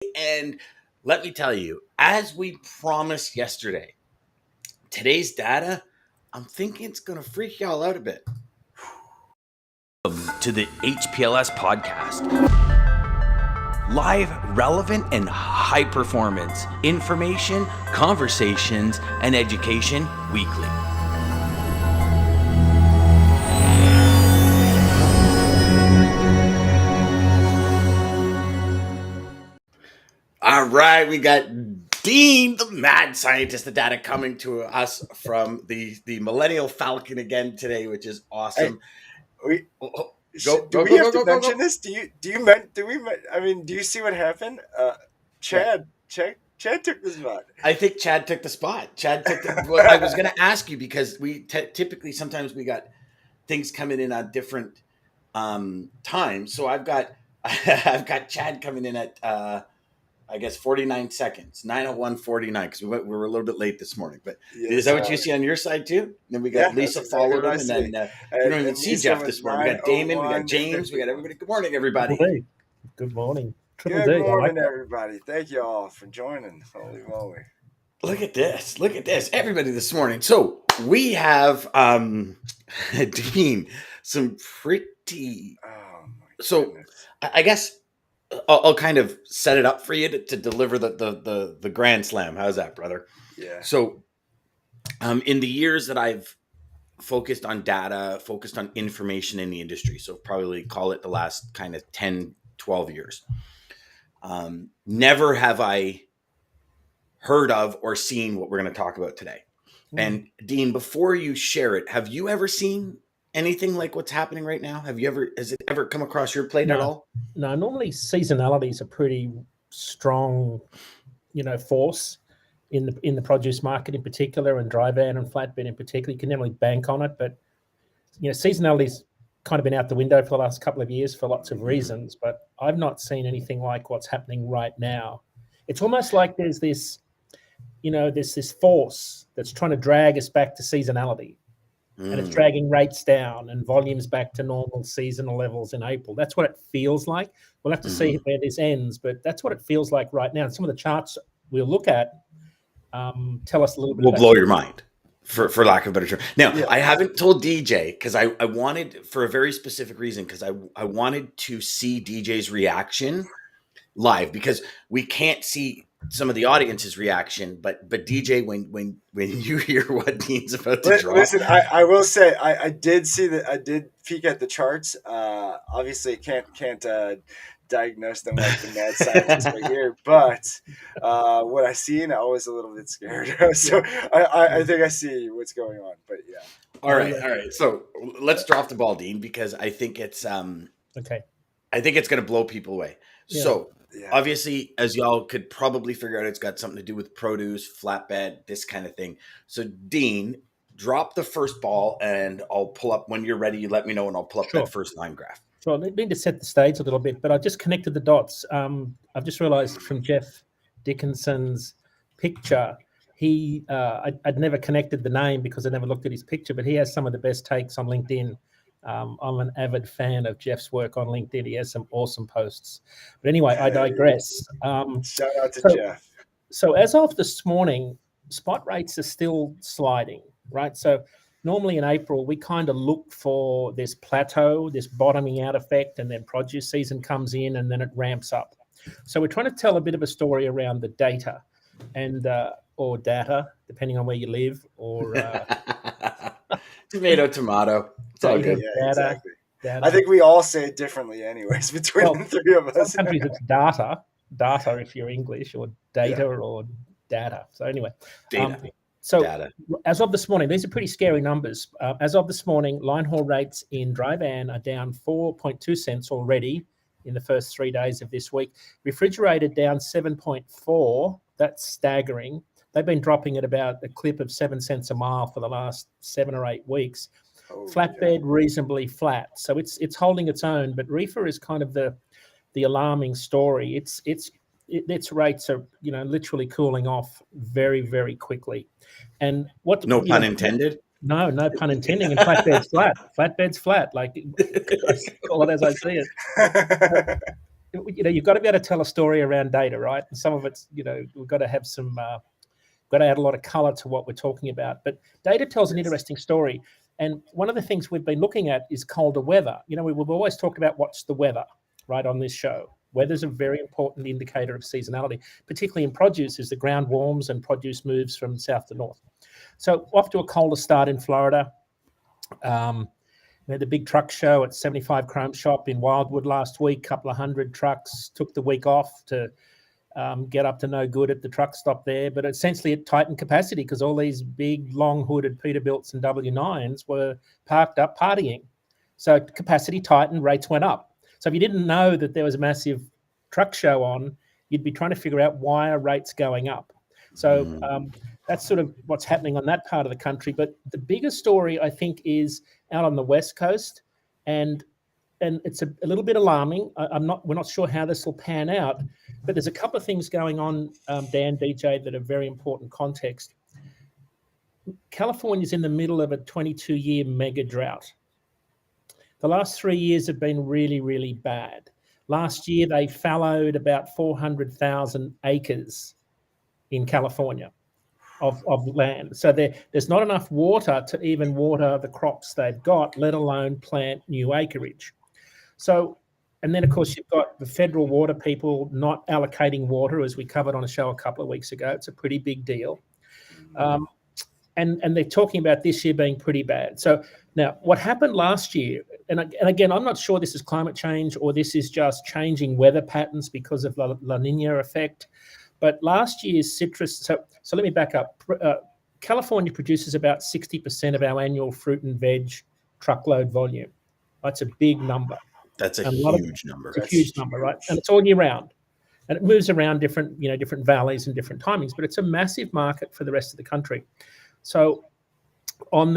And let me tell you, as we promised yesterday, today's data, I'm thinking it's going to freak y'all out a bit. To the HPLS podcast. Live, relevant, and high performance information, conversations, and education weekly. All right, we got Dean, the mad scientist, the data coming to us from the Millennial Falcon again today, which is awesome. Do we have to mention this? Do you see what happened? Chad took the spot. I think Chad took the spot. Well, I was going to ask you because we typically sometimes we got things coming in at different times. So I've got Chad coming in at I guess 49 seconds, 9:01:49, because we were a little bit late this morning. But is that what you see on your side too? Then we got Lisa followed him, and then we don't even see Jeff this morning. We got Damon, we got James, we got everybody. Good morning, everybody. Good morning. Good morning, everybody. Thank you all for joining. Holy moly. Look at this. Everybody this morning. So we have Dean, some pretty I guess I'll kind of set it up for you to deliver the Grand Slam. How's that, brother? Yeah. So in the years that I've focused on data, focused on information in the industry, so probably call it the last kind of 10, 12 years, never have I heard of or seen what we're going to talk about today. And Dean, before you share it, have you ever seen anything like what's happening right now? Has it ever come across your plate at all? No, normally seasonality is a pretty strong, force in the produce market in particular, and dry van and flatbed in particular. You can never really bank on it, but seasonality's kind of been out the window for the last couple of years for lots of reasons. But I've not seen anything like what's happening right now. It's almost like there's this force that's trying to drag us back to seasonality. And it's dragging rates down and volumes back to normal seasonal levels in April. That's what it feels like. We'll have to see where this ends, but that's what it feels like right now. And some of the charts we'll look at tell us a little bit. Will blow your mind, for lack of a better term. Now, I haven't told DJ because I wanted, for a very specific reason, because I wanted to see DJ's reaction live, because we can't see some of the audience's reaction, but DJ, when you hear what Dean's about to drop. Listen, I will say I did see that. I did peek at the charts. Obviously, can't diagnose them like the mad scientist right here, but what I seen, I was a little bit scared. So I think I see what's going on. But yeah. All right. So let's drop the ball, Dean, because I think it's okay. I think it's going to blow people away. Yeah. So. Yeah. Obviously, as y'all could probably figure out, it's got something to do with produce, flatbed, this kind of thing. So, Dean, drop the first ball, and I'll pull up when you're ready. You let me know, and I'll pull up that first line graph. So, I need to set the stage a little bit, but I just connected the dots. I've just realized from Jeff Dickinson's picture, I'd never connected the name because I never looked at his picture, but he has some of the best takes on LinkedIn. I'm an avid fan of Jeff's work on LinkedIn. He has some awesome posts. But anyway, I digress. Shout out to Jeff. So as of this morning, spot rates are still sliding, right? So normally in April, we kind of look for this plateau, this bottoming out effect, and then produce season comes in and then it ramps up. So we're trying to tell a bit of a story around the data and or data, depending on where you live, or tomato. It's all good. Yeah, exactly. Data. I think we all say it differently anyways between the three of us. Some countries it's data if you're English, or data or data. So anyway. Data. As of this morning, these are pretty scary numbers. As of this morning, line haul rates in dry van are down 4.2 cents already in the first 3 days of this week. Refrigerated down 7.4. That's staggering. They've been dropping at about a clip of 7 cents a mile for the last 7 or 8 weeks. Flatbed reasonably flat, so it's holding its own. But reefer is kind of the alarming story. Its rates are literally cooling off very, very quickly. And what? No pun intended. No pun intending. And flatbed's flat. Flatbed's flat. Like, I call it as I see it. you've got to be able to tell a story around data, right? And some of it's, we've got to have some, got to add a lot of color to what we're talking about. But data tells an interesting story. And one of the things we've been looking at is colder weather. We've always talked about what's the weather, right, on this show. Weather's a very important indicator of seasonality, particularly in produce, as the ground warms and produce moves from south to north. So off to a colder start in Florida. We had the big truck show at 75 Chrome Shop in Wildwood last week. Couple of hundred trucks. Took the week off to get up to no good at the truck stop there. But essentially it tightened capacity because all these big, long-hooded Peterbilts and W9s were parked up partying. So capacity tightened, rates went up. So if you didn't know that there was a massive truck show on, you'd be trying to figure out why are rates going up. So that's sort of what's happening on that part of the country. But the bigger story, I think, is out on the West Coast, and it's a little bit alarming. We're not sure how this will pan out, but there's a couple of things going on, Dan, DJ, that are very important context. California's in the middle of a 22-year mega drought. The last 3 years have been really, really bad. Last year, they fallowed about 400,000 acres in California of land. So there's not enough water to even water the crops they've got, let alone plant new acreage. So, and then, of course, you've got the federal water people not allocating water, as we covered on a show a couple of weeks ago. It's a pretty big deal. And they're talking about this year being pretty bad. So now what happened last year, and again, I'm not sure this is climate change or this is just changing weather patterns because of La Nina effect, but last year's citrus, so let me back up. California produces about 60% of our annual fruit and veg truckload volume. That's a big number. That's a huge number. It's a huge number, right? And it's all year round. And it moves around different valleys and different timings, but it's a massive market for the rest of the country. So on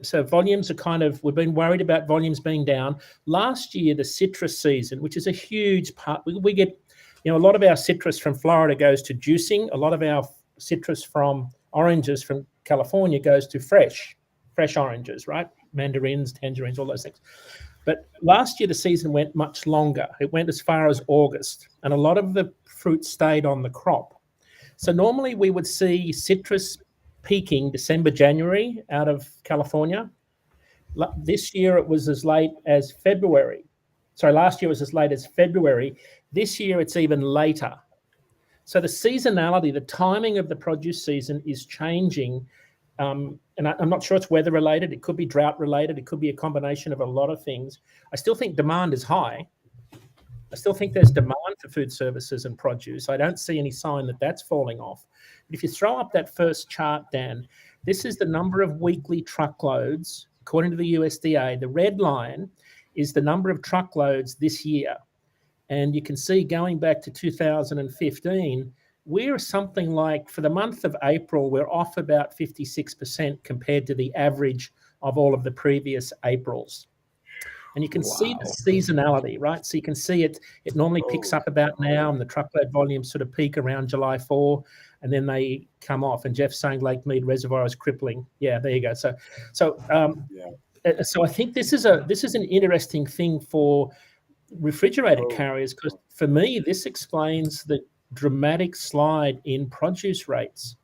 so volumes are we've been worried about volumes being down. Last year, the citrus season, which is a huge part, we get, a lot of our citrus from Florida goes to juicing. A lot of our citrus from oranges from California goes to fresh oranges, right? Mandarins, tangerines, all those things. But last year, the season went much longer. It went as far as August, and a lot of the fruit stayed on the crop. So normally we would see citrus peaking December, January out of California. This year it was as late as February. Sorry, last year it was as late as February. This year it's even later. So the seasonality, the timing of the produce season is changing. And I'm not sure it's weather related. It could be drought related. It could be a combination of a lot of things. I still think demand is high. I still think there's demand for food services and produce. I don't see any sign that that's falling off. But if you throw up that first chart, Dan, this is the number of weekly truckloads, according to the USDA. The red line is the number of truckloads this year. And you can see going back to 2015, we're something like, for the month of April, we're off about 56% compared to the average of all of the previous Aprils. And you can see the seasonality, right? So you can see it normally picks up about now, and the truckload volumes sort of peak around July 4, and then they come off. And Jeff's saying Lake Mead Reservoir is crippling. Yeah, there you go. So I think this is an interesting thing for refrigerated carriers, because for me, this explains the dramatic slide in produce rates,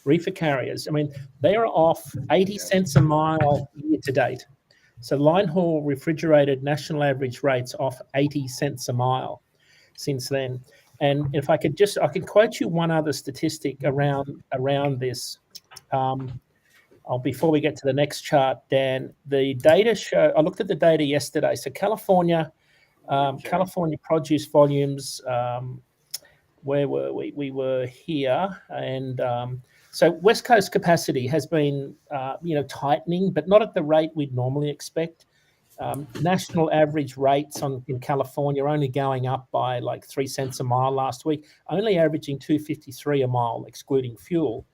reefer carriers. I mean, they are off 80 cents a mile year to date. So line haul refrigerated national average rates off 80 cents a mile since then. And if I could I can quote you one other statistic around this. Before we get to the next chart, Dan, the data show, I looked at the data yesterday. So California produce volumes, where were we? We were here. And so West Coast capacity has been, tightening, but not at the rate we'd normally expect. National average rates in California are only going up by like 3 cents a mile last week, only averaging $2.53 a mile, excluding fuel.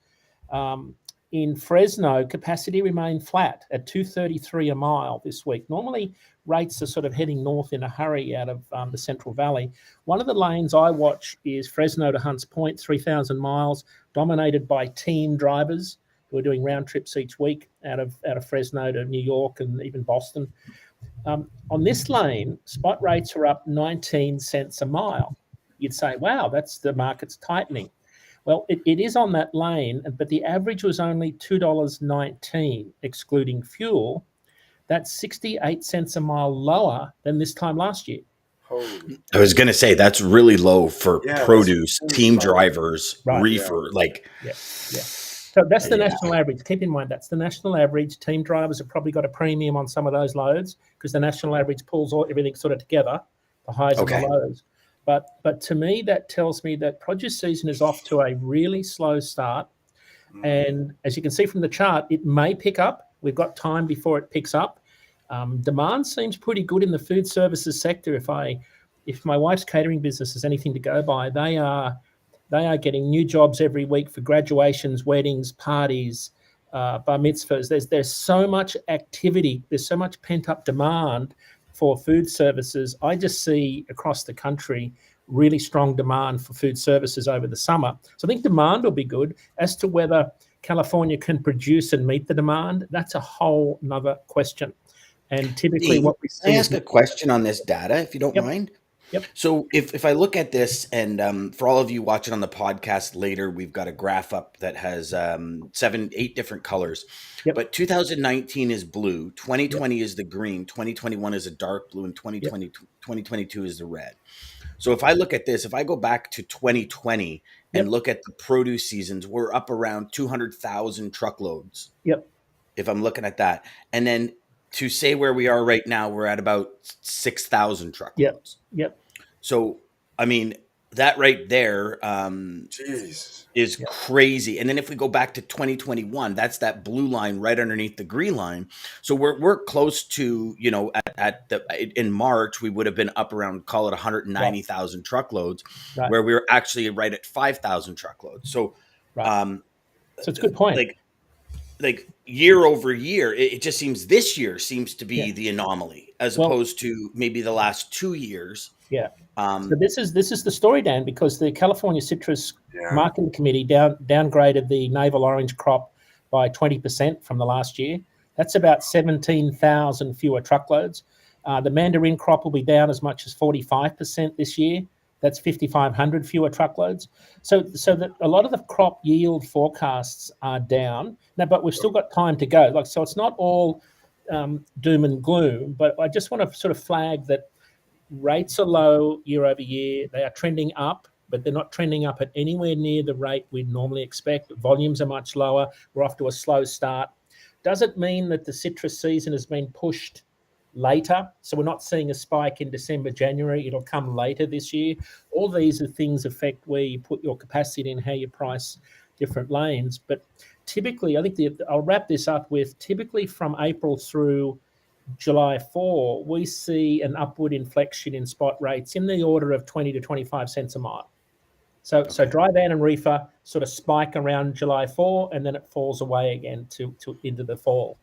In Fresno, capacity remained flat at $2.33 a mile this week. Normally, rates are sort of heading north in a hurry out of the Central Valley. One of the lanes I watch is Fresno to Hunts Point, 3,000 miles, dominated by team drivers who are doing round trips each week out of Fresno to New York and even Boston. On this lane, spot rates are up 19 cents a mile. You'd say, wow, that's the market's tightening. Well, it is on that lane, but the average was only $2.19, excluding fuel. That's 68 cents a mile lower than this time last year. Holy. I was going to say that's really low for Yeah, produce, that's team low. drivers, Right. reefer. Like, Yeah. So that's the Yeah. national average. Keep in mind, that's the national average. Team drivers have probably got a premium on some of those loads because the national average pulls everything sort of together, the highs Okay. and the lows. But to me, that tells me that produce season is off to a really slow start. And as you can see from the chart, it may pick up. We've got time before it picks up. Demand seems pretty good in the food services sector. If my wife's catering business is anything to go by, they are getting new jobs every week for graduations, weddings, parties, bar mitzvahs. There's so much activity. There's so much pent up demand for food services. I just see across the country really strong demand for food services over the summer. So I think demand will be good. As to whether California can produce and meet the demand, that's a whole nother question. And typically Dean, what we see can I ask a question on this data, if you don't Yep. mind? Yep. So if I look at this, and for all of you watching on the podcast later, we've got a graph up that has 8 different colors. Yep. But 2019 is blue, 2020 is the green, 2021 is a dark blue, and 2022 is the red. So if I look at this, if I go back to 2020 and look at the produce seasons, we're up around 200,000 truckloads. Yep. If I'm looking at that. And then to say where we are right now, we're at about 6,000 truckloads. Yep. So, I mean, that right there Jeez. is crazy. And then if we go back to 2021, that's that blue line right underneath the green line. So we're close to, in March, we would have been up around, call it 190,000 truckloads, where we were actually right at 5,000 truckloads. So, so it's a good point. Like year over year, it just seems this year seems to be the anomaly as opposed to maybe the last 2 years. Yeah. So this is the story, Dan, because the California Citrus Marketing Committee downgraded the navel orange crop by 20% from the last year. That's about 17,000 fewer truckloads. The mandarin crop will be down as much as 45% this year. That's 5,500 fewer truckloads. So that a lot of the crop yield forecasts are down now, but we've still got time to go. So it's not all doom and gloom. But I just want to sort of flag that rates are low year over year. They are trending up, but they're not trending up at anywhere near the rate we'd normally expect. Volumes are much lower. We're off to a slow start. Does it mean that the citrus season has been pushed later? So we're not seeing a spike in December, January. It'll come later this year. All these are things affect where you put your capacity and how you price different lanes. But typically, I think I'll wrap this up with typically from April through July 4, we see an upward inflection in spot rates in the order of 20 to 25 cents a mile. So dry van and reefer sort of spike around July 4, and then it falls away again to into the fall.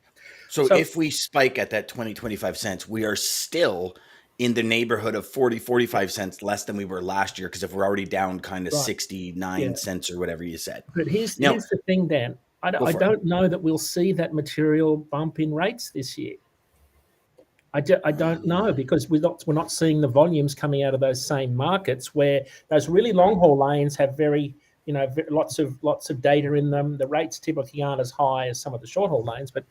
So if we spike at that 20, 25 cents, we are still in the neighborhood of 40, 45 cents less than we were last year, because if we're already down kind of 69 cents or whatever you said. But here's the thing, Dan. I don't know that we'll see that material bump in rates this year. I don't know, because we're not seeing the volumes coming out of those same markets where those really long haul lanes have very lots of data in them. The rates typically aren't as high as some of the short haul lanes, but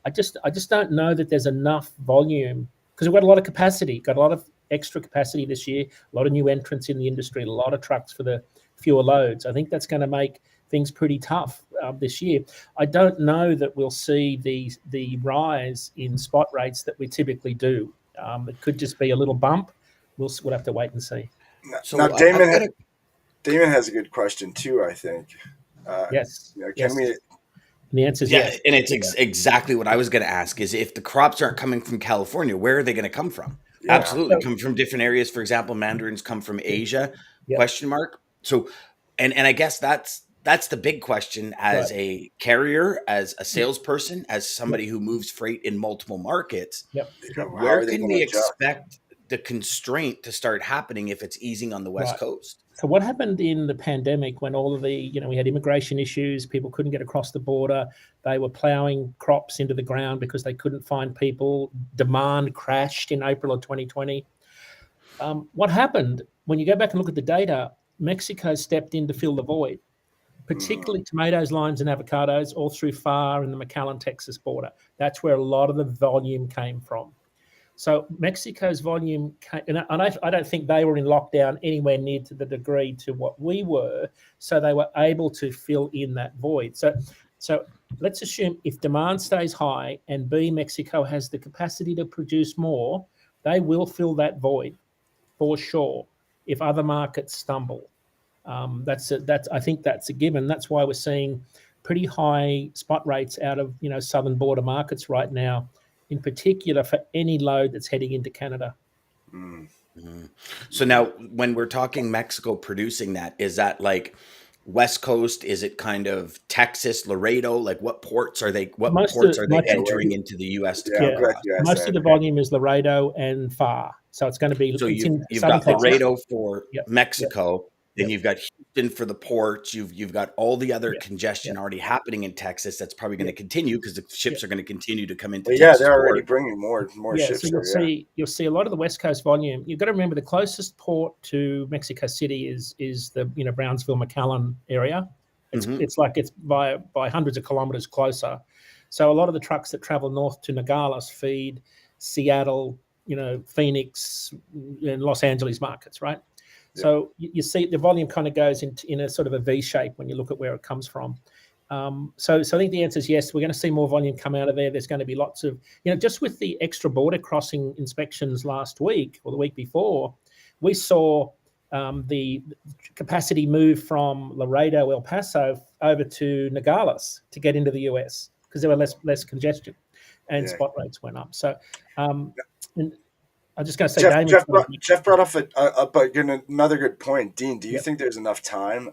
I just don't know that there's enough volume, because we've got a lot of capacity, got a lot of extra capacity this year, a lot of new entrants in the industry, a lot of trucks for the fewer loads. I think that's going to make things pretty tough this year. I don't know that we'll see the rise in spot rates that we typically do. It could just be a little bump. We'll have to wait and see. So now, Damon has a good question too, I think. Yes. Can we? And the answer is yes. And it's exactly what I was going to ask, is if the crops aren't coming from California, where are they going to come from? Yeah. Absolutely. Come from different areas. For example, mandarins come from Asia, ? So, and I guess that's the big question as a carrier, as a salesperson, as somebody who moves freight in multiple markets. Yep. Where can we expect the constraint to start happening if it's easing on the West Right. Coast? So what happened in the pandemic when all of the, we had immigration issues, people couldn't get across the border, they were ploughing crops into the ground because they couldn't find people, demand crashed in April of 2020. What happened, when you go back and look at the data, Mexico stepped in to fill the void, particularly tomatoes, limes, and avocados, all through FAR and the McAllen, Texas border. That's where a lot of the volume came from. So Mexico's volume, and I don't think they were in lockdown anywhere near to the degree to what we were, so they were able to fill in that void. So let's assume if demand stays high and B, Mexico has the capacity to produce more, they will fill that void for sure if other markets stumble. I think that's a given. That's why we're seeing pretty high spot rates out of southern border markets right now, in particular for any load that's heading into Canada. So now when we're talking Mexico producing that, is that like West Coast? Is it kind of Texas, Laredo? Like what ports are they entering into the US to come across? Most of the volume is Laredo and FAR. So it's going to be, so you've got Texas. Laredo for Mexico. Yep. Then you've got Houston for the ports. You've got all the other congestion already happening in Texas. That's probably going to continue because the ships are going to continue to come into Texas. Yeah, they're already bringing more ships. So you'll see a lot of the West Coast volume. You've got to remember the closest port to Mexico City is the Brownsville, McAllen area. It's like it's by hundreds of kilometers closer. So a lot of the trucks that travel north to Nogales feed Seattle, Phoenix, and Los Angeles markets, right? So you see the volume kind of goes in a sort of a V shape when you look at where it comes from. So I think the answer is yes. We're going to see more volume come out of there. There's going to be lots of, just with the extra border crossing inspections last week or the week before, we saw the capacity move from Laredo, El Paso over to Nogales to get into the US because there were less congestion and spot rates went up. So, and I'm just going to say, Jeff brought up another good point. Dean, do you think there's enough time?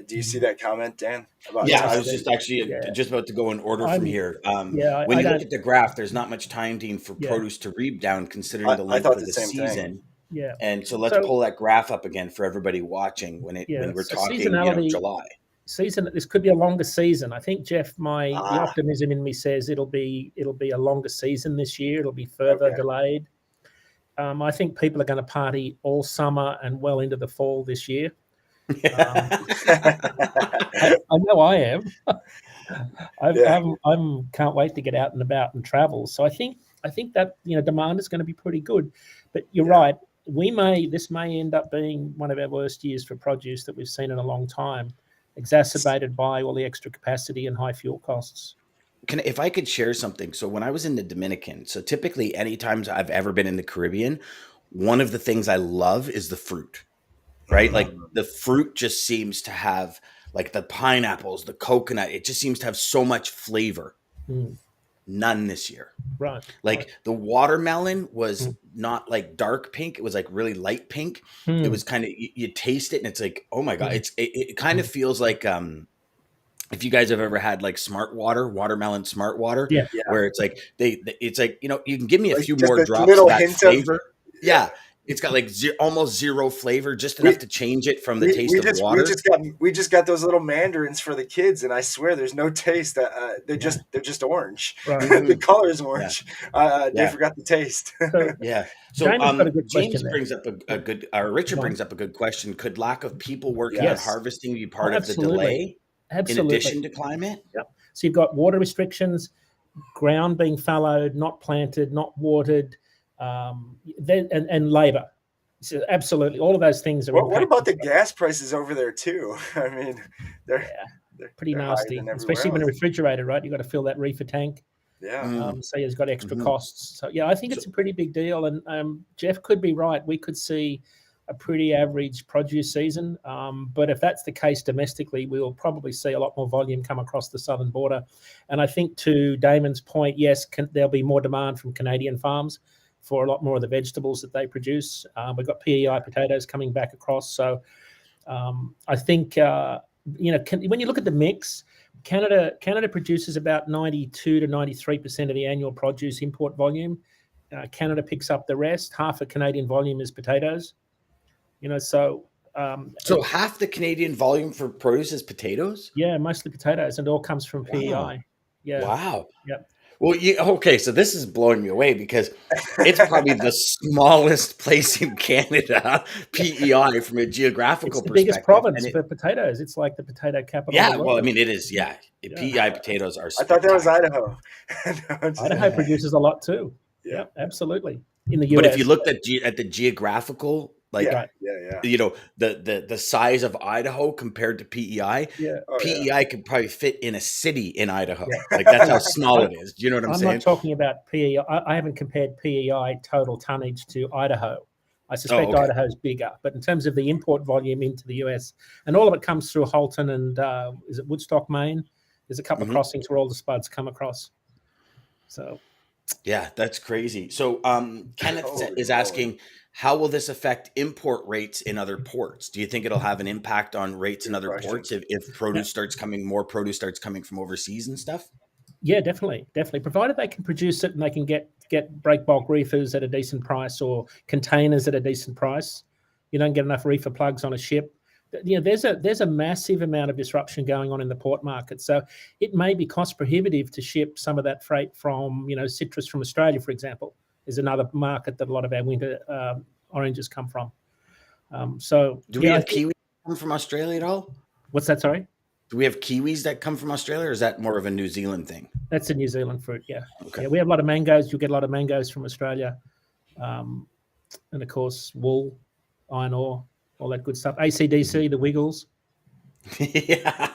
Do you see that comment, Dan? I was just actually just about to go in order from here. When you look at the graph, there's not much time, Dean, for produce to rebound considering the length of the season. Thing. Yeah. And so let's pull that graph up again for everybody watching when we're talking July. This could be a longer season. I think, Jeff, the optimism in me says it'll be a longer season this year. It'll be further delayed. I think people are going to party all summer and well into the fall this year. I know I am. I can't wait to get out and about and travel. So I think that demand is going to be pretty good. But you're right. This may end up being one of our worst years for produce that we've seen in a long time, exacerbated by all the extra capacity and high fuel costs. If I could share something. So when I was in the Dominican, so typically any times I've ever been in the Caribbean, one of the things I love is the fruit, right? Like the fruit just seems to have, like the pineapples, the coconut, it just seems to have so much flavor. None this year. Right. Like the watermelon was not like dark pink. It was like really light pink. It was kind of, you taste it and it's like, oh my God, it kind of feels like, if you guys have ever had like watermelon smart water, where it's like it's like, you can give me a few more drops of that flavor. It's got like almost zero flavor, just enough to change it from the taste of water. We just got those little mandarins for the kids, and I swear there's no taste. They're just orange. Right. The color is orange. They forgot the taste. So James brings up Richard brings up a good question. Could lack of people working on harvesting be part of the delay? Absolutely. In addition to climate? Yep. So you've got water restrictions, ground being fallowed, not planted, not watered, and labour. So absolutely, all of those things are. What about the gas prices over there too? I mean, they're pretty nasty, especially when a refrigerator, right? You've got to fill that reefer tank. Yeah. So you've got extra costs. So I think it's a pretty big deal. And Jeff could be right. We could see a pretty average produce season. But if that's the case domestically, we'll probably see a lot more volume come across the southern border. And I think to Damon's point, yes, there'll be more demand from Canadian farms for a lot more of the vegetables that they produce. We've got PEI potatoes coming back across. So I think, when you look at the mix, Canada produces about 92 to 93% of the annual produce import volume. Canada picks up the rest. Half of Canadian volume is potatoes. So So half the Canadian volume for produce is potatoes? Yeah, mostly potatoes, and it all comes from PEI. Wow. Yeah. Wow. Yep. Well, okay, so this is blowing me away because it's probably the smallest place in Canada, PEI, from a geographical It's the perspective. biggest province for potatoes. It's like the potato capital of Yeah, the world. well, I mean, it is, yeah. PEI potatoes are I thought that was spectacular. Idaho. Idaho produces a lot too. Yeah. Yep, absolutely. In the US. But if you looked at the geographical, like, Right. the size of Idaho compared to PEI, Yeah. PEI could probably fit in a city in Idaho. Like, that's how small it is. Do you know what I'm saying? not talking about PEI. I haven't compared PEI total tonnage to Idaho. I suspect okay. Idaho's bigger, but in terms of the import volume into the US, and all of it comes through Halton and is it Woodstock, Maine? There's a couple of crossings where all the spuds come across. So, yeah, that's crazy. So, Kenneth is asking, how will this affect import rates in other ports? Do you think it'll have an impact on rates in other ports if more produce starts coming from overseas and stuff? Yeah, definitely. Provided they can produce it and they can get break bulk reefers at a decent price or containers at a decent price. You don't get enough reefer plugs on a ship. There's a massive amount of disruption going on in the port market. So it may be cost prohibitive to ship some of that freight from, citrus from Australia, for example, is another market that a lot of our winter oranges come from. Do we have kiwis come from Australia at all? What's that? Sorry? Do we have kiwis that come from Australia, or is that more of a New Zealand thing? That's a New Zealand fruit, yeah. Okay. Yeah, we have a lot of mangoes. You'll get a lot of mangoes from Australia. And, of course, wool, iron ore, all that good stuff. AC/DC, the Wiggles. Yeah.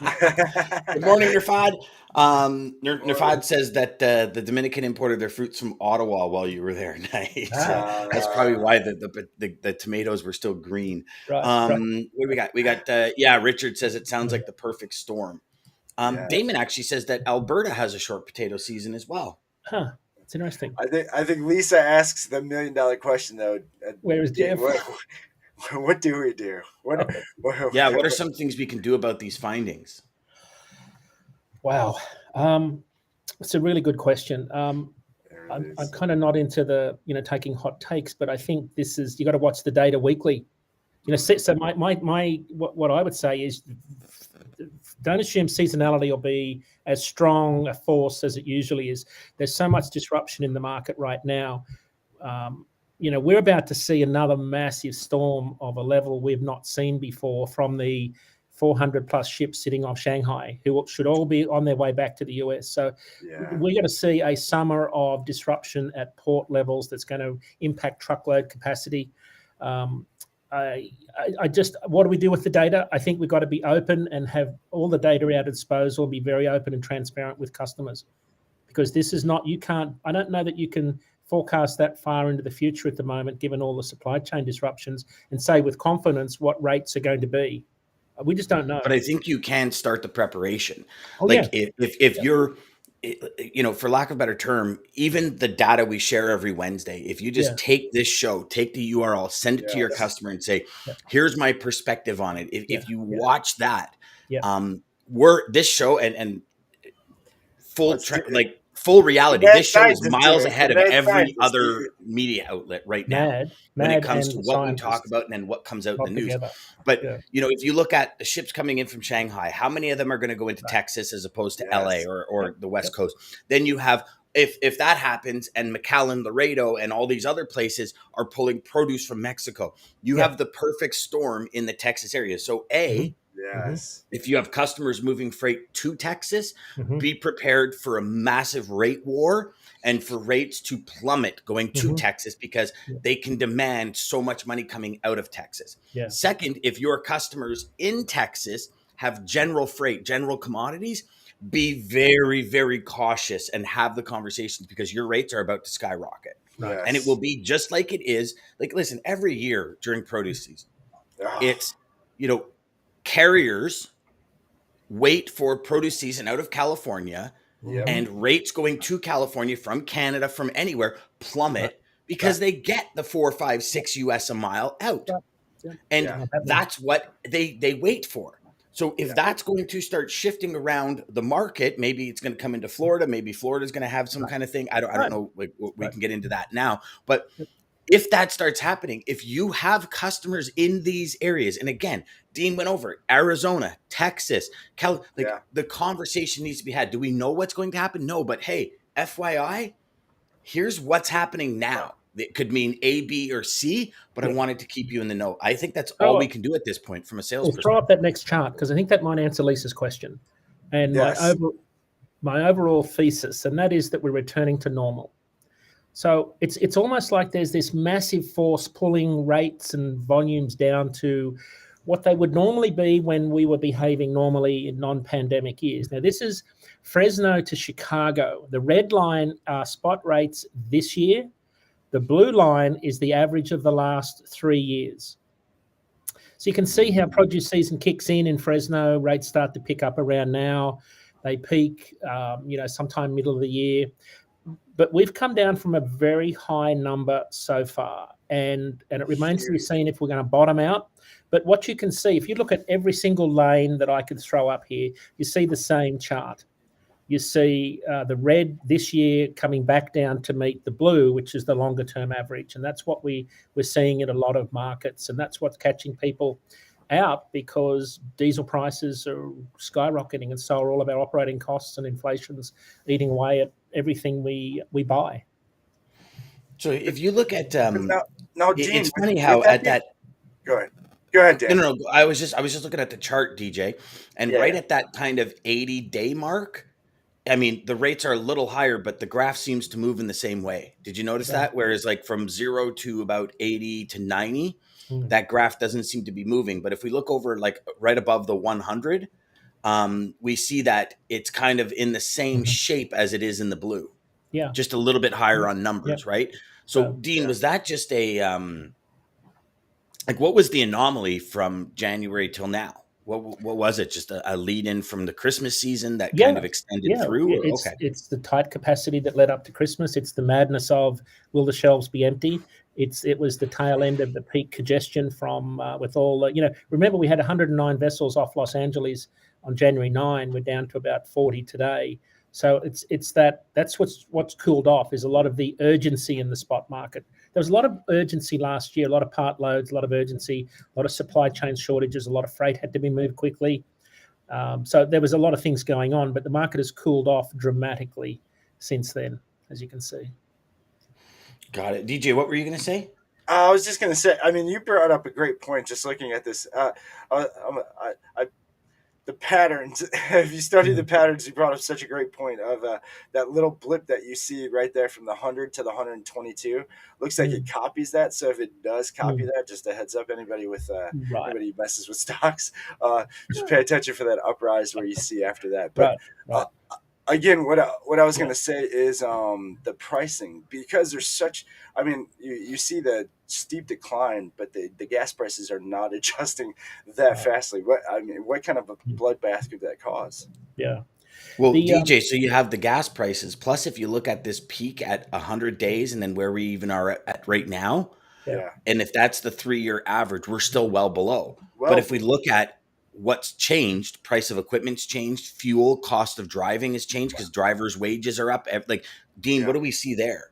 Good morning, Nirfad. Nirfad says that the Dominican imported their fruits from Ottawa while you were there. Nice. That's probably why the tomatoes were still green. Right. What do we got? We got Richard says it sounds like the perfect storm. Damon actually says that Alberta has a short potato season as well. Huh. That's interesting. I think Lisa asks the $1 million question though. Where is Jeff? What do we do? What are some things we can do about these findings? Wow. It's a really good question. I'm kind of not into the, taking hot takes, but I think you got to watch the data weekly. So what I would say is don't assume seasonality will be as strong a force as it usually is. There's so much disruption in the market right now. We're about to see another massive storm of a level we've not seen before from the 400 plus ships sitting off Shanghai, who should all be on their way back to the US. So we're going to see a summer of disruption at port levels that's going to impact truckload capacity. What do we do with the data? I think we've got to be open and have all the data at our disposal, be very open and transparent with customers, because this is not, I don't know that you can forecast that far into the future at the moment, given all the supply chain disruptions, and say with confidence what rates are going to be. We just don't know. But I think you can start the preparation. If you're, for lack of a better term, even the data we share every Wednesday, if you just take this show, take the URL, send it to your customer and say, here's my perspective on it. If you watch that, this show and full reality, this show is miles ahead of every other media outlet right now when it comes to what we talk about and then what comes out in the news. But, if you look at the ships coming in from Shanghai, how many of them are going to go into Texas as opposed to LA or the West Coast? Then you have, if that happens and McAllen, Laredo, and all these other places are pulling produce from Mexico, you have the perfect storm in the Texas area. So if you have customers moving freight to Texas, be prepared for a massive rate war and for rates to plummet going to Texas, because they can demand so much money coming out of Texas. Second, if your customers in Texas have general freight, general commodities, be very, very cautious and have the conversations, because your rates are about to skyrocket. And it will be just like it is. Listen, every year during produce season, it's, carriers wait for produce season out of California, and rates going to California from Canada, from anywhere, plummet because they get the 4, 5, 6 US a mile out. And that's what they wait for. So if that's going to start shifting around the market, maybe it's going to come into Florida. Maybe Florida's going to have some kind of thing. I don't know. Like, we can get into that now. But if that starts happening, if you have customers in these areas, and again, Dean went over it, Arizona, Texas, the conversation needs to be had. Do we know what's going to happen? No, but hey, FYI, here's what's happening now. It could mean A, B, or C, but I wanted to keep you in the know. I think that's all we can do at this point from a sales perspective. Throw up that next chart, because I think that might answer Lisa's question. And my overall thesis, and that is that we're returning to normal. So it's almost like there's this massive force pulling rates and volumes down to what they would normally be when we were behaving normally in non-pandemic years. Now, this is Fresno to Chicago. The red line are spot rates this year. The blue line is the average of the last 3 years. So you can see how produce season kicks in Fresno. Rates start to pick up around now. They peak, sometime middle of the year. But we've come down from a very high number so far, and it remains to be seen if we're going to bottom out. But what you can see, if you look at every single lane that I could throw up here, you see the same chart. You see the red this year coming back down to meet the blue, which is the longer term average. And that's what we're seeing in a lot of markets. And that's what's catching people out, because diesel prices are skyrocketing, and so are all of our operating costs, and inflation's eating away at everything we buy. So if you look at Dean, it's funny how at that go ahead, Dan. No, I was just looking at the chart, DJ, and right at that kind of 80-day mark, I mean, the rates are a little higher, but the graph seems to move in the same way. Did you notice that? Whereas like from 0 to about 80 to 90, that graph doesn't seem to be moving. But if we look over like right above the 100, we see that it's kind of in the same shape as it is in the blue. Yeah. Just a little bit higher on numbers, right? So Dean, was that just a, like what was the anomaly from January till now? What was it? Just a lead in from the Christmas season that kind of extended through? It's the tight capacity that led up to Christmas. It's the madness of, will the shelves be empty? It was the tail end of the peak congestion from with all the, remember we had 109 vessels off Los Angeles on January 9. We're down to about 40 today. So that's what's cooled off, is a lot of the urgency in the spot market. There was a lot of urgency last year, a lot of part loads, a lot of urgency, a lot of supply chain shortages, a lot of freight had to be moved quickly. So there was a lot of things going on, but the market has cooled off dramatically since then, as you can see. Got it. DJ, what were you going to say? I was just going to say, I mean, you brought up a great point just looking at this. The patterns, if you study the patterns, you brought up such a great point of that little blip that you see right there from the 100 to the 122. Looks like it copies that. So if it does copy that, just a heads up, anybody with anybody who messes with stocks, just pay attention for that uprise where you see after that. But again, what I was going to say is the pricing, because there's such, I mean, you see the steep decline, but the gas prices are not adjusting that fastly. What kind of a bloodbath could that cause? Yeah. Well, DJ, so you have the gas prices. Plus, if you look at this peak at 100 days and then where we even are at right now, and if that's the 3-year average, we're still well below. But if we look at what's changed, price of equipment's changed, fuel, cost of driving has changed because drivers' wages are up. Like, Dean, what do we see there?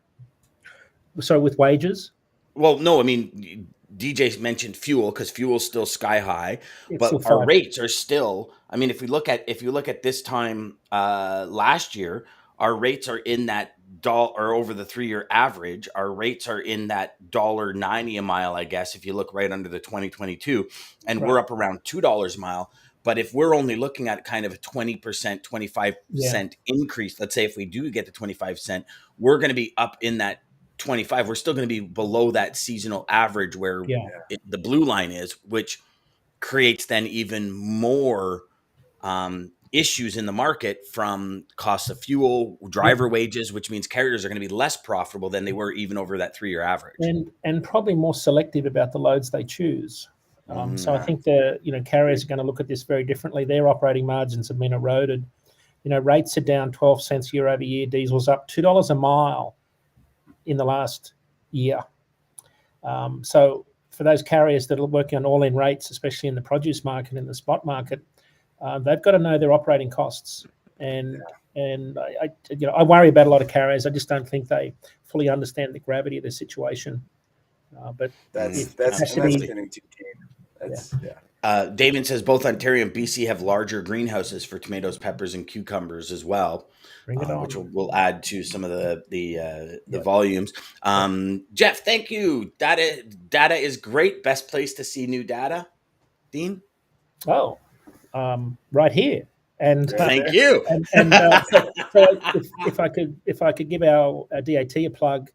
So with wages? Well, no, I mean, DJ mentioned fuel because fuel's still sky high, but our rates are still, I mean, if you look at this time last year, our rates are in that or over the 3-year average, our rates are in that $1.90 a mile, I guess, if you look right under the 2022, and we're up around $2 a mile. But if we're only looking at kind of a 20%, 25% increase, let's say if we do get the 25 cent, we're going to be up in that 25. We're still going to be below that seasonal average where the blue line is, which creates then even more issues in the market from costs of fuel, driver wages, which means carriers are going to be less profitable than they were even over that 3-year average. And probably more selective about the loads they choose. So I think the carriers are going to look at this very differently. Their operating margins have been eroded. Rates are down 12 cents year over year. Diesel's up $2 a mile in the last year. So for those carriers that are working on all-in rates, especially in the produce market and the spot market, they've got to know their operating costs. And I worry about a lot of carriers. I just don't think they fully understand the gravity of the situation. But that's absolutely. getting too deep. That's Damon says both Ontario and BC have larger greenhouses for tomatoes, peppers, and cucumbers as well, Bring it on. which will add to some of the volumes. Jeff, thank you. Data is great. Best place to see new data, Dean. Oh, right here. And thank you. So if I could give our DAT a plug.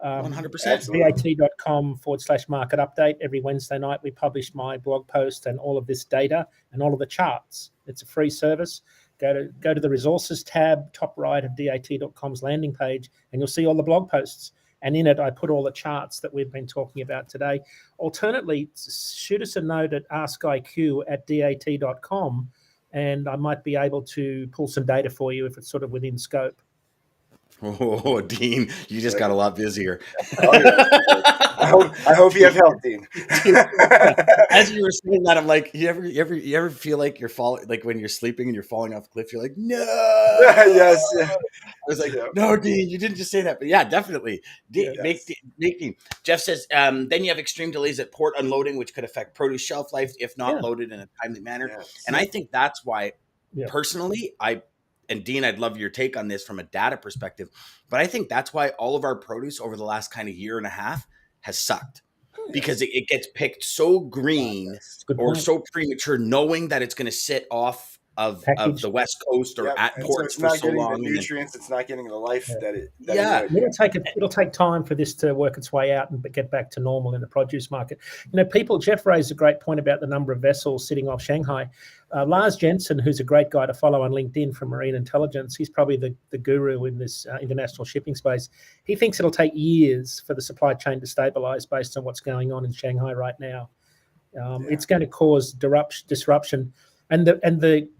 100%. DAT.com/market update. Every Wednesday night, we publish my blog post and all of this data and all of the charts. It's a free service. Go to the resources tab, top right of DAT.com's landing page, and you'll see all the blog posts. And in it, I put all the charts that we've been talking about today. Alternately, shoot us a note at askiq@dat.com, and I might be able to pull some data for you if it's sort of within scope. Oh, Dean, you just got a lot busier. I hope you have help, Dean. As you were saying that, I'm like, you ever feel like you're falling, like when you're sleeping and you're falling off a cliff, you're like, no. Yes. Yeah. I was like, no, Dean, you didn't just say that, but yeah, definitely. Make Dean. Jeff says, then you have extreme delays at port unloading, which could affect produce shelf life if not loaded in a timely manner. Yes. And I think that's why, personally, and Dean, I'd love your take on this from a data perspective, but I think that's why all of our produce over the last kind of year and a half has sucked, because it gets picked so green or so premature, knowing that it's going to sit off of the West Coast or at ports for so long. The nutrients, it's not getting the life that it. It'll take time for this to work its way out and get back to normal in the produce market. Jeff raised a great point about the number of vessels sitting off Shanghai. Lars Jensen, who's a great guy to follow on LinkedIn from Marine Intelligence, he's probably the guru in this international shipping space. He thinks it'll take years for the supply chain to stabilize based on what's going on in Shanghai right now. It's going to cause disruption, and the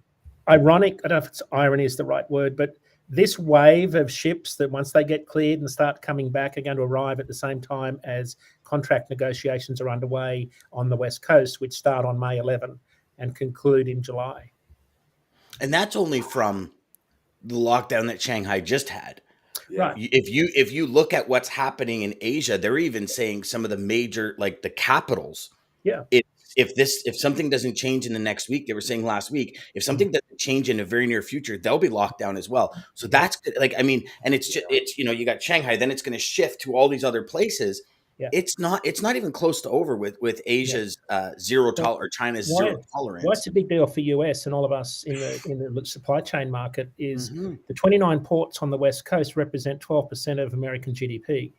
ironic, I don't know if it's irony is the right word, but this wave of ships that once they get cleared and start coming back are going to arrive at the same time as contract negotiations are underway on the West Coast, which start on May 11 and conclude in July. And that's only from the lockdown that Shanghai just had. Right. If you look at what's happening in Asia, they're even saying some of the major, like the capitals. Yeah. If something doesn't change in the next week, they were saying last week, if something doesn't change in the very near future, they'll be locked down as well. So that's like, I mean, and it's you got Shanghai, then it's going to shift to all these other places. Yeah. It's not even close to over with Asia's zero tolerance or China's zero tolerance. Why it's a big deal for US and all of us in the supply chain market is the 29 ports on the West Coast represent 12% of American GDP.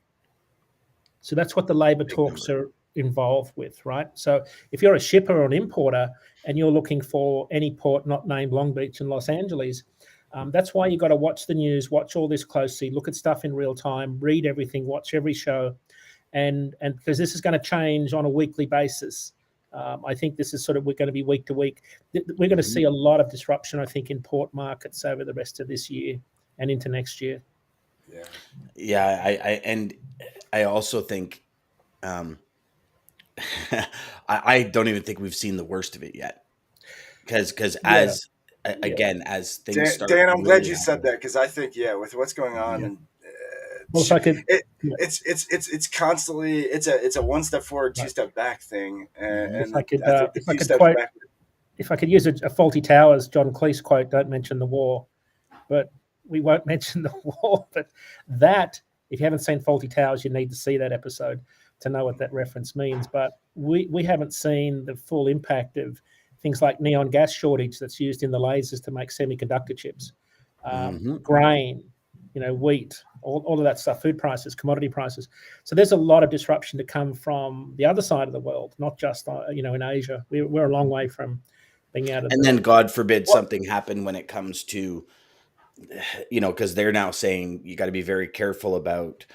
So that's what the labor talks are involved with, right? So if you're a shipper or an importer and you're looking for any port not named Long Beach and Los Angeles, that's why you got to watch the news, watch all this closely, look at stuff in real time, read everything, watch every show, and because this is going to change on a weekly basis. I think this is we're going to be week to week. We're going to see a lot of disruption, I think, in port markets over the rest of this year and into next year. I also think I don't even think we've seen the worst of it yet, because as things start. Dan, I'm glad you said that, because I think with what's going on and if I could, it's constantly it's a one step forward, two step back thing. And if I could use a Faulty Towers John Cleese quote, don't mention the war, but we won't mention the war. But that, if you haven't seen Faulty Towers, you need to see that episode to know what that reference means. But we haven't seen the full impact of things like neon gas shortage that's used in the lasers to make semiconductor chips, grain, wheat, all of that stuff, food prices, commodity prices. So there's a lot of disruption to come from the other side of the world, not just in Asia. We're a long way from being out of. And then God forbid something happen when it comes to, because they're now saying you got to be very careful about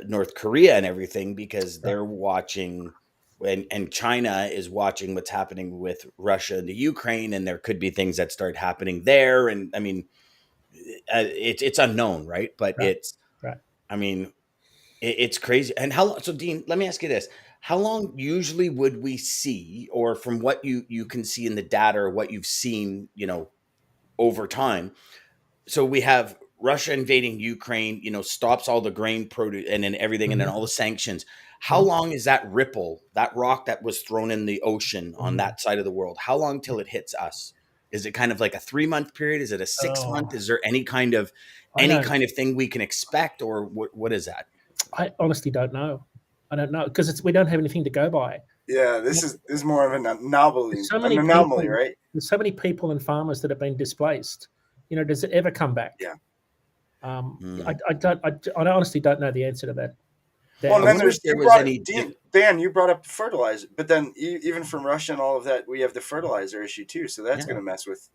North Korea and everything, because they're watching, and China is watching what's happening with Russia and the Ukraine, and there could be things that start happening there. And I mean, it's unknown, right? But it's, I mean, it's crazy. And so Dean, let me ask you this: how long usually would we see, or from what you can see in the data or what you've seen, over time? So we have Russia invading Ukraine, stops all the grain produce and then everything, and then all the sanctions. How Mhm. long is that ripple, that rock that was thrown in the ocean on Mhm. that side of the world? How long till it hits us? Is it kind of like a 3 month period? Is it a 6 month? Oh, Is there any kind of I don't. thing we can expect, or what is that? I honestly don't know. I don't know because we don't have anything to go by. Yeah, this is more of an anomaly, There's so many people. right? There's so many people and farmers that have been displaced. Does it ever come back? Yeah. Hmm. I honestly don't know the answer to that. Well, and I then wonder there's if there was any. Dan, you brought up fertilizer, but then even from Russia and all of that, we have the fertilizer issue too. So that's Yeah. going to mess with.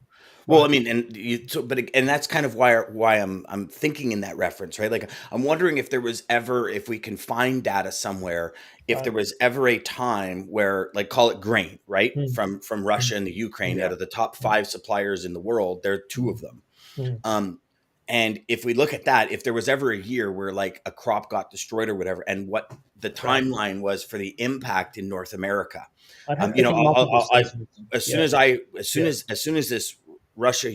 Well, I mean, and that's kind of why I'm thinking in that reference, right? Like, I'm wondering if we can find data somewhere, if there was ever a time where, like, call it grain, right, Mm, from Russia and the Ukraine, Yeah. out of the top 5 suppliers in the world, there are 2 of them. mm, And if we look at that, if there was ever a year where like a crop got destroyed or whatever, and what the right. timeline was for the impact in North America, I'd have to think multiple seasons. as soon Yeah. as soon as this Russia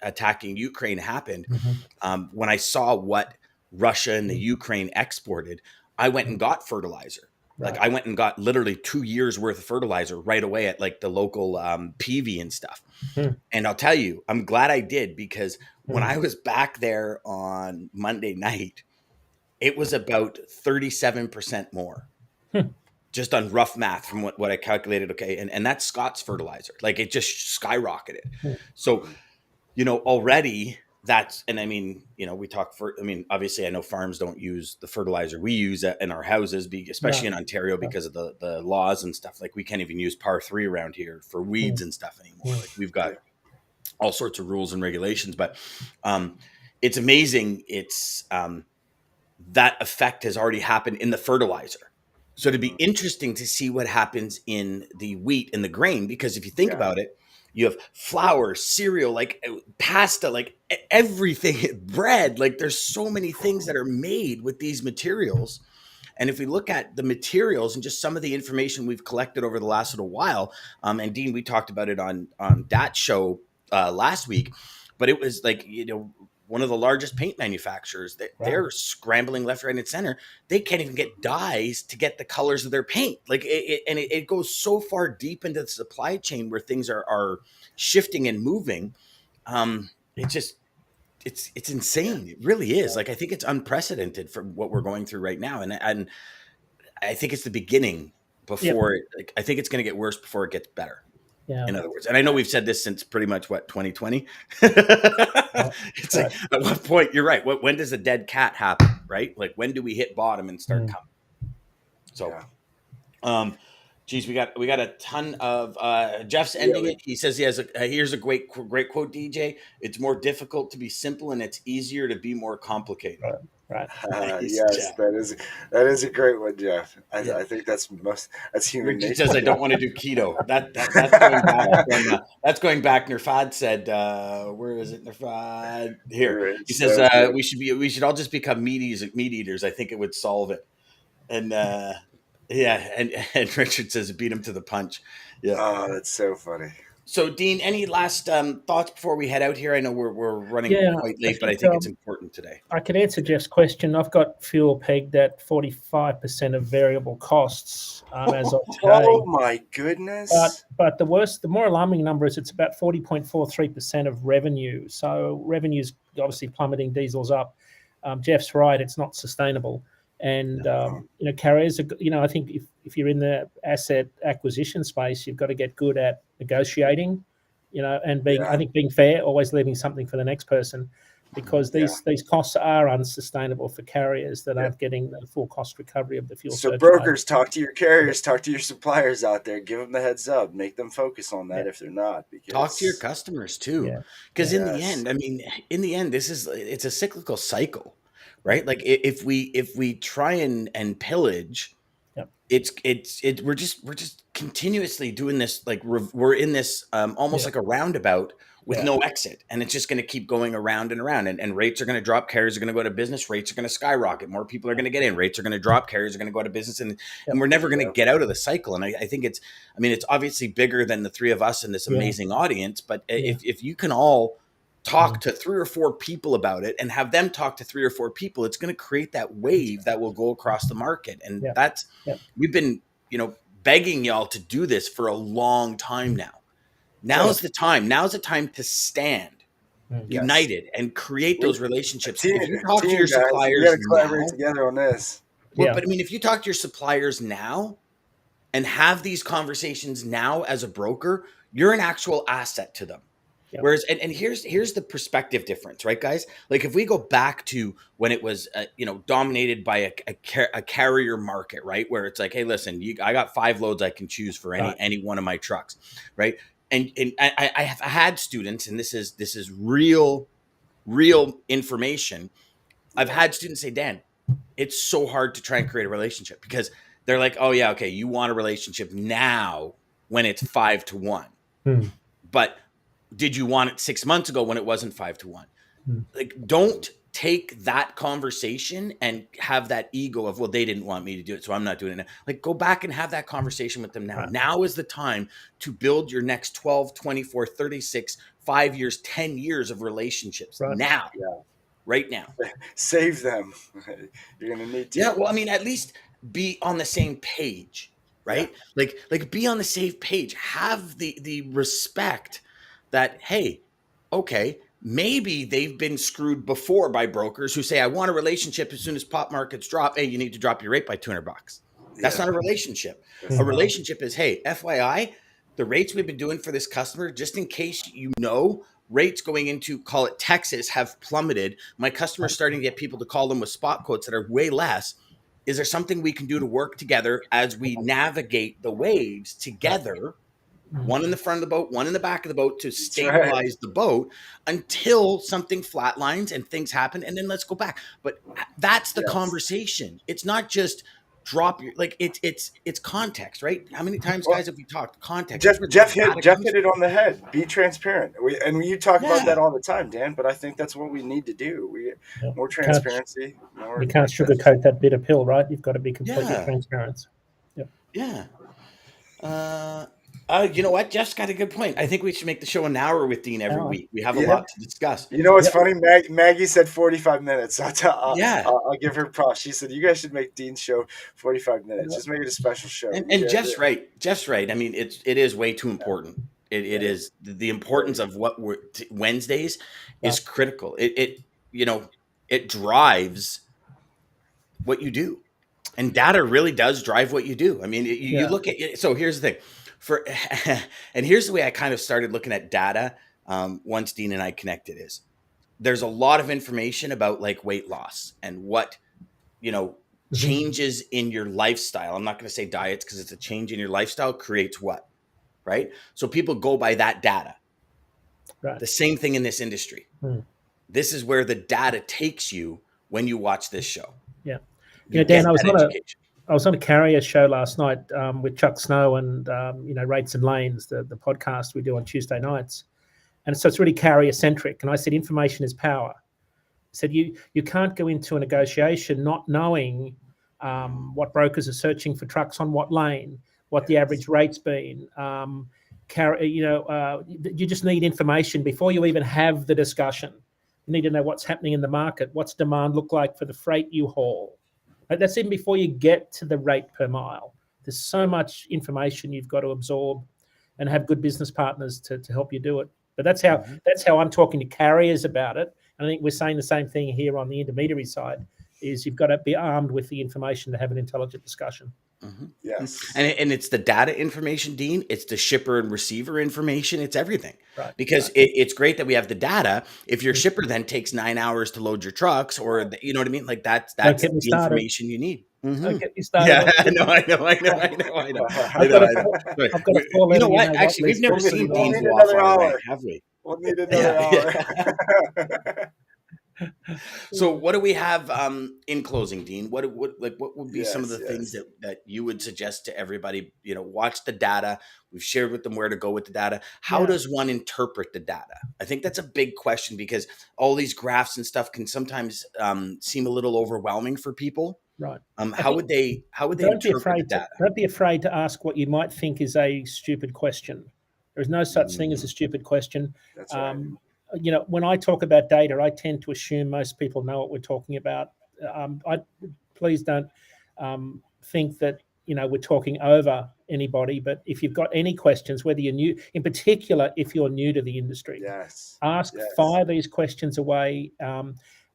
attacking Ukraine happened, Mhm. when I saw what Russia and the Ukraine exported, I went and got fertilizer. Like, Right. I went and got literally 2 years worth of fertilizer right away at like the local PV and stuff. Mm, And I'll tell you, I'm glad I did, because when mm. I was back there on Monday night, it was about 37% more, Hmm. just on rough math from what I calculated. Okay. And that's Scott's fertilizer. Like, it just skyrocketed. Hmm. So, already that's, and I mean, we talk obviously I know farms don't use the fertilizer we use in our houses, especially in No. Ontario, because of the laws and stuff. Like, we can't even use par 3 around here for weeds and stuff anymore. Like, we've got all sorts of rules and regulations, but it's amazing. It's that effect has already happened in the fertilizer. So it'd be interesting to see what happens in the wheat and the grain, because if you think about it, you have flour, cereal, like pasta, like everything, bread. Like, there's so many things that are made with these materials. And if we look at the materials and just some of the information we've collected over the last little while, and Dean, we talked about it on that show last week, but it was like, one of the largest paint manufacturers, they're scrambling left, right, and center. They can't even get dyes to get the colors of their paint. Like, it goes so far deep into the supply chain where things are shifting and moving. It just, it's insane. It really is. Like, I think it's unprecedented for what we're going through right now. And I think it's the beginning before like, I think it's going to get worse before it gets better. Yeah. In other words, and I know we've said this since pretty much 2020. It's like, at what point, you're right. When does a dead cat happen? Right? Like, when do we hit bottom and start coming? So, geez, we got a ton of Jeff's ending it. He says he has here's a great quote, DJ. It's more difficult to be simple, and it's easier to be more complicated. Right. Nice, Yes, Jeff. that is a great one, Jeff. I think that's human Ricky nature. says I don't want to do keto. That's going back. That's going back. Nerfad said, "Where is it, Nerfad?" Here. He says we should all just become meat eaters. I think it would solve it. And and Richard says beat him to the punch. Yeah. Oh, that's so funny. So, Dean, any last thoughts before we head out here? I know we're running quite late, but I think it's important today. I can answer Jeff's question. I've got fuel pegged at 45% of variable costs as of today. Oh my goodness! But the more alarming number is it's about 40.43% of revenue. So revenue's obviously plummeting. Diesel's up. Jeff's right; it's not sustainable. And carriers are, I think if you're in the asset acquisition space, you've got to get good at negotiating, and being fair, always leaving something for the next person, because these costs are unsustainable for carriers that aren't getting the full cost recovery of the fuel. So brokers, talk to your carriers, talk to your suppliers out there, give them the heads up, make them focus on that if they're not. Because talk to your customers too, because in the end, it's a cyclical cycle. Right, like if we try and pillage, we're just continuously doing this, like we're in this almost like a roundabout with no exit, and it's just going to keep going around and around, and rates are going to drop, carriers are going to go to business, rates are going to skyrocket, more people are going to get in, rates are going to drop, carriers are going to go to business, and we're never going to get out of the cycle. And I think it's obviously bigger than the three of us and this amazing audience, but if you can all talk to 3 or 4 people about it and have them talk to 3 or 4 people, it's going to create that wave that will go across the market. And that's we've been begging y'all to do this for a long time now. Now's the time to stand united and create those relationships. If you talk to your suppliers, we got to collaborate together on this. But I mean, if you talk to your suppliers now and have these conversations now as a broker, you're an actual asset to them. Whereas, and here's the perspective difference, right, guys? Like if we go back to when it was, dominated by a carrier market, right, where it's like, hey, listen, I got 5 loads I can choose for any one of my trucks, right? And I have had students, and this is real information. I've had students say, Dan, it's so hard to try and create a relationship because they're like, oh yeah, okay, you want a relationship now when it's 5-1, but did you want it 6 months ago when it wasn't 5-1? Like, don't take that conversation and have that ego of, well, they didn't want me to do it, so I'm not doing it now. Like, go back and have that conversation with them now. Right. Now is the time to build your next 12, 24, 36, 5 years, 10 years of relationships. Right. Now. Yeah. Right now. Save them. You're going to need to. Yeah, well, I mean, at least be on the same page, right? Yeah. Like be on the same page. Have the respect that, hey, okay, maybe they've been screwed before by brokers who say, I want a relationship as soon as pop markets drop. Hey, you need to drop your rate by $200. That's not a relationship. A relationship is, hey, FYI, the rates we've been doing for this customer, just in case rates going into, call it Texas, have plummeted. My customer's starting to get people to call them with spot quotes that are way less. Is there something we can do to work together as we navigate the waves together? One in the front of the boat, one in the back of the boat to stabilize the boat until something flatlines and things happen, and then let's go back. But that's the conversation. It's not just drop your, like, it's context, right? How many times, guys, have we talked context? Jeff hit it on the head. Be transparent. You talk about that all the time, Dan. But I think that's what we need to do. More transparency. You can't sugarcoat that bitter pill, right? You've got to be completely transparent. Yeah. You know what? Jeff's got a good point. I think we should make the show an hour with Dean every week. We have a lot to discuss. You know what's funny? Maggie said 45 minutes. I'll give her props. She said, you guys should make Dean's show 45 minutes. Just make it a special show. And Jeff's right. Jeff's right. I mean, it is way too important. It is the importance of what Wednesdays is critical. It drives what you do. And data really does drive what you do. I mean, you look at it. So here's the thing. And here's the way I kind of started looking at data once Dean and I connected is there's a lot of information about like weight loss and what, changes in your lifestyle. I'm not going to say diets because it's a change in your lifestyle creates what, right? So people go by that data. Right. The same thing in this industry. This is where the data takes you when you watch this show. Yeah. Dan, I was on a carrier show last night with Chuck Snow and, Rates and Lanes, the podcast we do on Tuesday nights. And so it's really carrier-centric. And I said, information is power. I said, you can't go into a negotiation not knowing what brokers are searching for trucks on what lane, what the average rate's been. You just need information before you even have the discussion. You need to know what's happening in the market, what's demand look like for the freight you haul. That's even before you get to the rate per mile. There's so much information you've got to absorb and have good business partners to help you do it. But that's how I'm talking to carriers about it. And I think we're saying the same thing here on the intermediary side, is you've got to be armed with the information to have an intelligent discussion. Mm-hmm. Yes. And it's the data information, Dean. It's the shipper and receiver information. It's everything. Right. Because it's great that we have the data. If your shipper then takes 9 hours to load your trucks, or you know what I mean? Like that's the information you need. Mm-hmm. Don't get me started. Yeah, I know. You know what? Actually, we've never seen Dean's waffle, have we? We'll need another hour. So what do we have in closing, Dean? What would be some of the Yes, things yes. that you would suggest to everybody? Watch the data. We've shared with them where to go with the data. How Yeah. does one interpret the data? I think that's a big question because all these graphs and stuff can sometimes seem a little overwhelming for people. Right. I How think would they don't be interpret the afraid to data? don't be afraid to ask what you might think is a stupid question. There is no such thing as a stupid question. That's right. When I talk about data, I tend to assume most people know what we're talking about. Please don't think that we're talking over anybody. But if you've got any questions, whether you're new, in particular, if you're new to the industry, Yes. ask, Yes. fire these questions away.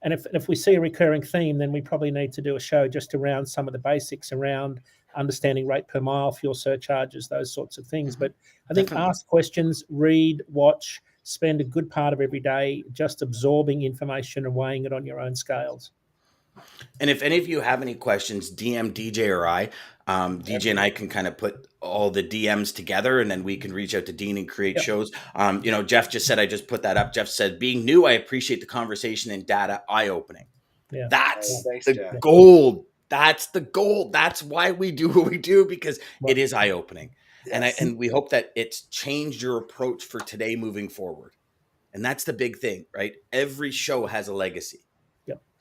And if we see a recurring theme, then we probably need to do a show just around some of the basics around understanding rate per mile, fuel surcharges, those sorts of things. But I think Definitely. ask questions, read, watch, spend a good part of every day just absorbing information and weighing it on your own scales. And if any of you have any questions, DM DJ or I. DJ and I can kind of put all the DMs together, and then we can reach out to Dean and create shows. Jeff just said, I just put that up. Jeff said, being new, I appreciate the conversation and data eye-opening. Yeah. That's Thanks, the Jeff. gold. That's the gold. That's why we do what we do, because it is eye-opening. Yes. And we hope that it's changed your approach for today moving forward. And that's the big thing, right? Every show has a legacy.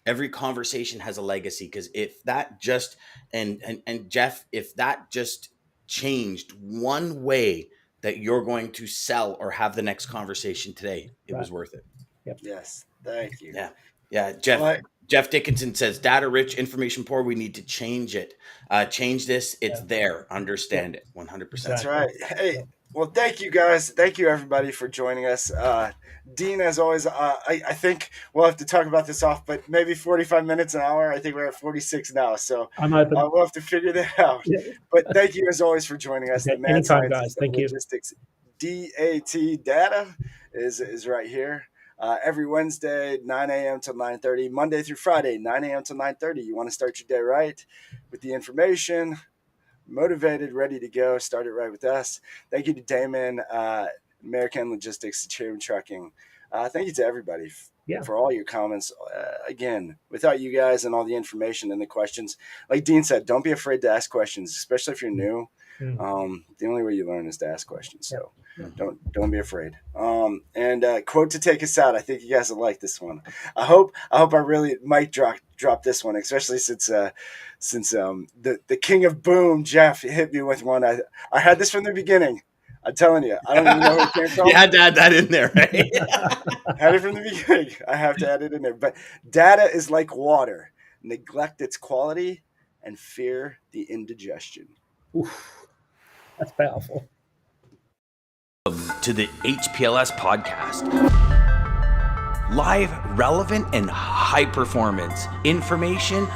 Every conversation has a legacy, because if that just and Jeff, if that just changed one way that you're going to sell or have the next conversation today, it was worth it. Yes. Thank you. Yeah. Jeff Dickinson says, data rich, information poor. We need to change it. Change this. It's there. Understand it. 100%. That's right. Hey, well, thank you guys. Thank you everybody for joining us. Dean, as always, I think we'll have to talk about this off, but maybe 45 minutes, an hour. I think we're at 46 now. So I'm open. We'll have to figure that out. Yeah. But thank you as always for joining us. Okay. The Mad Anytime, Scientist guys. Thank you. Logistics DAT data is right here. Every Wednesday, 9 a.m. to 9:30, Monday through Friday, 9 a.m. to 9:30. You want to start your day right with the information, motivated, ready to go. Start it right with us. Thank you to Damon, American Logistics, Chairman Trucking. Thank you to everybody for all your comments. Again, without you guys and all the information and the questions, like Dean said, don't be afraid to ask questions, especially if you're new. The only way you learn is to ask questions. So don't be afraid. And quote to take us out. I think you guys will like this one. I hope I really might drop this one, especially since the king of boom, Jeff, hit me with one. I had this from the beginning. I'm telling you, I don't even know where it came from. You had to add that in there, right? Had it from the beginning. I have to add it in there. But data is like water. Neglect its quality and fear the indigestion. Oof, that's powerful. To the HPLS podcast. Live, relevant, and high performance information